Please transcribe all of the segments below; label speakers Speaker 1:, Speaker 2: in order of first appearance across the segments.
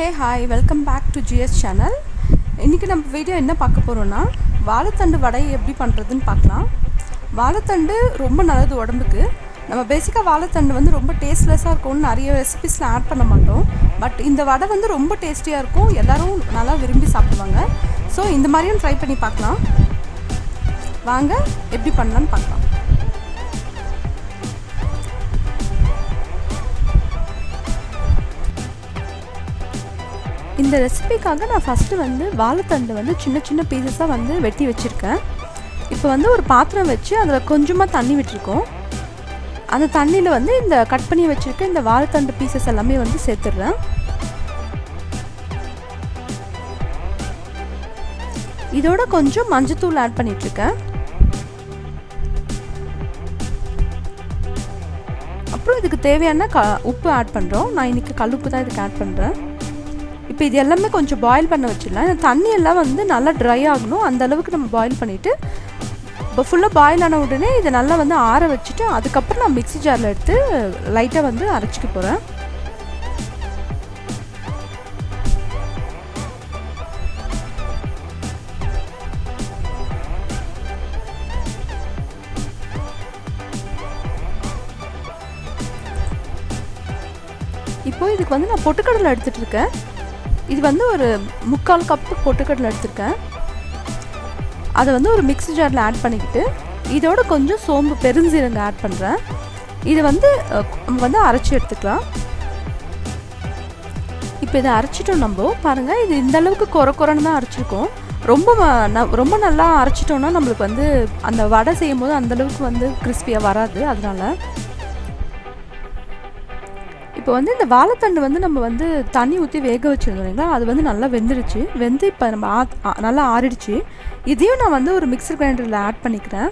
Speaker 1: Hey hi, welcome back to GSchannel. இன்னைக்கு நம்ம video என்ன பார்க்க போறோம்னா வாழைத்தண்டு வடை எப்படி பண்றதுன்னு பார்க்கலாம். வாழைத்தண்டு ரொம்ப நல்லது உடம்புக்கு. நம்ம பேசிக்கா வாழைத்தண்டு வந்து ரொம்ப டேஸ்ட்லெஸ்ஸா இருக்கும்னு நிறைய ரெசிபீஸ்ல ஆட் பண்ண மாட்டோம். பட் இந்த வடை வந்து ரொம்ப டேஸ்டியா இருக்கும். எல்லாரும் நல்லா விரும்பி சாப்பிடுவாங்க. சோ இந்த மாதிரியும் ட்ரை பண்ணி பார்க்கலாம். வாங்க எப்படி பண்ணலாம்னு பார்க்கலாம். இந்த ரெசிபிக்காக நான் ஃபஸ்ட்டு வந்து வாழைத்தண்டு வந்து சின்ன சின்ன பீசஸாக வந்து வெட்டி வச்சுருக்கேன். இப்போ வந்து ஒரு பாத்திரம் வச்சு அதில் கொஞ்சமாக தண்ணி விட்டுருக்கோம். அந்த தண்ணியில் வந்து இந்த கட் பண்ணி வச்சுருக்க இந்த வாழைத்தண்டு பீசஸ் எல்லாமே வந்து சேர்த்துடுறேன். இதோட கொஞ்சம் மஞ்சத்தூள் ஆட் பண்ணிகிட்ருக்கேன். அப்புறம் இதுக்கு தேவையான உப்பு ஆட் பண்ணுறோம். நான் இன்றைக்கி கல்லுப்பு தான் இதுக்கு ஆட் பண்ணுறேன். இப்போ இது எல்லாமே கொஞ்சம் பாயில் பண்ண வச்சிடலாம். இந்த தண்ணி எல்லாம் வந்து நல்லா ட்ரை ஆகணும். அந்த அளவுக்கு நம்ம பாயில் பண்ணிவிட்டு இப்போ ஃபுல்லாக பாயில் ஆன உடனே இதை நல்லா வந்து ஆற வச்சுட்டு அதுக்கப்புறம் நான் மிக்ஸி ஜாரில் எடுத்து லைட்டாக வந்து அரைச்சிக்க போகிறேன். இப்போ இதுக்கு வந்து நான் பொட்டுக்கடலை எடுத்துகிட்டு இருக்கேன். இது வந்து ஒரு 3/4 கப்பு பொட்டுக்கடலை எடுத்திருக்கேன். அதை வந்து ஒரு மிக்ஸி ஜாரில் ஆட் பண்ணிக்கிட்டு இதோட கொஞ்சம் சோம்பு பெருஞ்சீரங்க ஆட் பண்ணுறேன். இது வந்து அரைச்சி எடுத்துக்கலாம். இப்போ இதை அரைச்சிட்டோம். நம்ம பாருங்கள், இது இந்த அளவுக்கு குறைன்னு தான் அரைச்சிருக்கோம். ரொம்ப நல்லா அரைச்சிட்டோன்னா நம்மளுக்கு வந்து அந்த வடை செய்யும் போது அந்தளவுக்கு வந்து கிறிஸ்பியாக வராது. அதனால இப்போ வந்து இந்த வாழைத்தண்டு வந்து நம்ம வந்து தண்ணி ஊற்றி வேக வச்சுருந்தோம் இல்லைங்களா, அது வந்து நல்லா வெந்துருச்சு. வெந்து இப்போ நம்ம நல்லா ஆறிடுச்சு. இதையும் நான் வந்து ஒரு மிக்சர் கிரைண்டரில் ஆட் பண்ணிக்கிறேன்.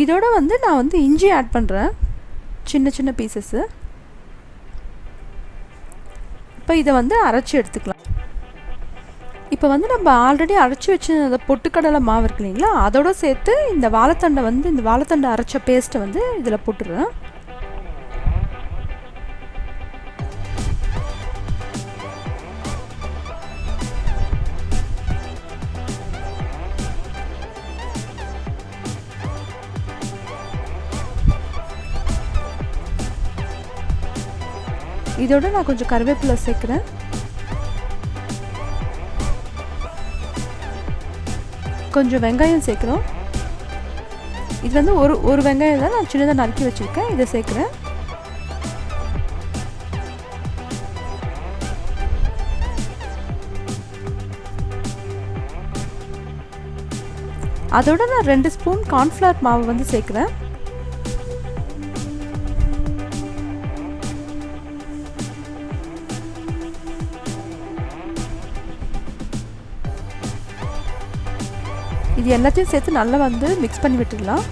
Speaker 1: இதோட வந்து நான் வந்து இஞ்சி ஆட் பண்ணுறேன், சின்ன சின்ன பீசஸ்ஸு. இப்போ இதை வந்து அரைச்சி எடுத்துக்கலாம். இப்போ வந்து நம்ம ஆல்ரெடி அரைச்சி வச்சு அந்த பொட்டுக்கடலை மாவு இருக்கு இல்லைங்களா, அதோட சேர்த்து இந்த வாழைத்தண்டை அரைச்ச பேஸ்ட்டை வந்து இதில் போட்டுடுறேன். இதோட நான் கொஞ்சம் கருவேப்பிலை சேர்க்குறேன். கொஞ்சம் வெங்காயம் சேர்க்குறோம். இது வந்து ஒரு வெங்காயம் தான் நான் சின்னதாக நறுக்கி வச்சுருக்கேன். இதை சேர்க்குறேன். அதோட நான் 2 ஸ்பூன் கார்ன்ஃப்ளவர் மாவு வந்து சேர்க்குறேன். இது எல்லாத்தையும் சேர்த்து நல்லா வந்து மிக்ஸ் பண்ணி விட்டுடலாம்.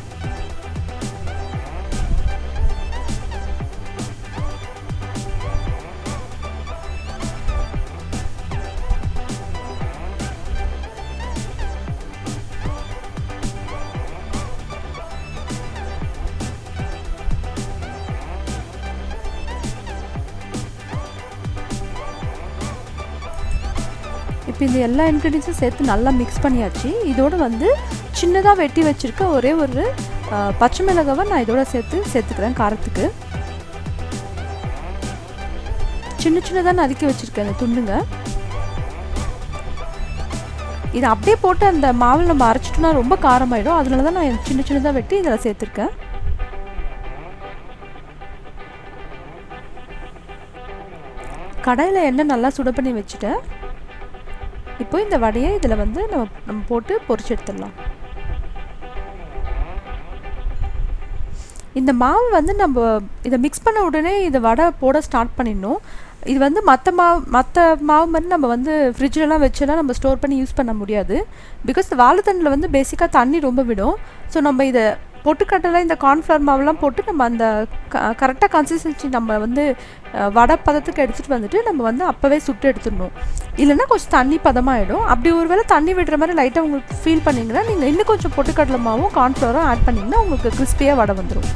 Speaker 1: இப்போ இந்த எல்லா இன்க்ரீடியன்ஸும் சேர்த்து நல்லா மிக்ஸ் பண்ணியாச்சு. இதோடு வந்து சின்னதாக வெட்டி வச்சுருக்க ஒரே ஒரு பச்சை மிளகாவை நான் இதோட சேர்த்துக்கிறேன். காரத்துக்கு சின்னதாக நறுக்கி வச்சுருக்கேன் இந்த துண்டுங்க. இதை அப்படியே போட்டு அந்த மாவில் நம்ம அரைச்சிட்டோம்னா ரொம்ப காரமாயிடும். அதனால தான் நான் சின்னதாக வெட்டி இதில் சேர்த்துருக்கேன். கடாயில் எண்ணெய் நல்லா சுட பண்ணி வச்சுட்டேன். இப்போ இந்த வடையை இதில் வந்து நம்ம போட்டு பொரிச்சு எடுத்துடலாம். இந்த மாவு வந்து நம்ம இதை மிக்ஸ் பண்ண உடனே இதை வடை போட ஸ்டார்ட் பண்ணிடணும். இது வந்து மற்ற மாவு மாதிரி நம்ம வந்து ஃப்ரிட்ஜிலலாம் வச்செல்லாம் நம்ம ஸ்டோர் பண்ணி யூஸ் பண்ண முடியாது. பிகாஸ் வாழைத்தண்டில் வந்து பேசிக்காக தண்ணி ரொம்ப விடும். ஸோ நம்ம இதை பொட்டுக்கடலை இந்த கார்ன்ஃப்ளவர் மாவுலாம் போட்டு நம்ம அந்த கரெக்டாக கன்சிஸ்டன்சி நம்ம வந்து வடை பதத்துக்கு எடுத்துகிட்டு வந்துட்டு நம்ம வந்து அப்போவே சுட்டு எடுத்துடணும். இல்லைன்னா கொஞ்சம் தண்ணி பதமாகிடும். அப்படி ஒரு வேளை தண்ணி விடுற மாதிரி லைட்டாக உங்களுக்கு ஃபீல் பண்ணிங்கன்னா நீங்கள் இன்னும் கொஞ்சம் பொட்டுக்கடலை மாவும் கார்ன்ஃப்ளவரும் ஆட் பண்ணிங்கன்னா உங்களுக்கு கிறிஸ்பியாக வடை வந்துடும்.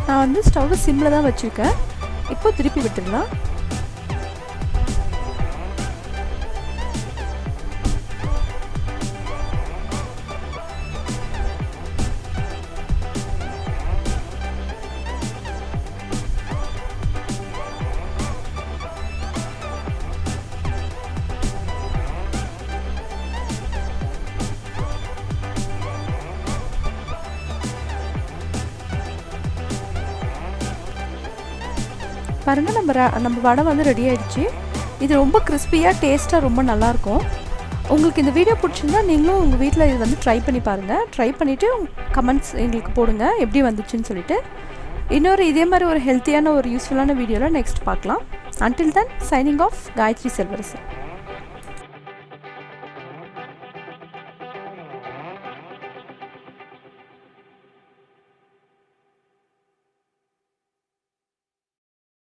Speaker 1: நான் வந்து ஸ்டவ் சிம்மில் தான் வச்சுருக்கேன். இப்போ திருப்பி விட்டுடலாம். பாருங்கள், நம்ம வடை வந்து ரெடி ஆகிடுச்சு. இது ரொம்ப கிறிஸ்பியாக டேஸ்ட்டாக ரொம்ப நல்லாயிருக்கும். உங்களுக்கு இந்த வீடியோ பிடிச்சிருந்தா நீங்களும் உங்கள் வீட்டில் இது வந்து ட்ரை பண்ணி பாருங்கள். ட்ரை பண்ணிவிட்டு கமெண்ட்ஸ் எங்களுக்கு போடுங்க எப்படி வந்துச்சுன்னு சொல்லிட்டு. இன்னொரு இதே மாதிரி ஒரு ஹெல்த்தியான ஒரு யூஸ்ஃபுல்லான வீடியோவில் நெக்ஸ்ட் பார்க்கலாம். Until then, signing off, Gayathri செல்வரசன்.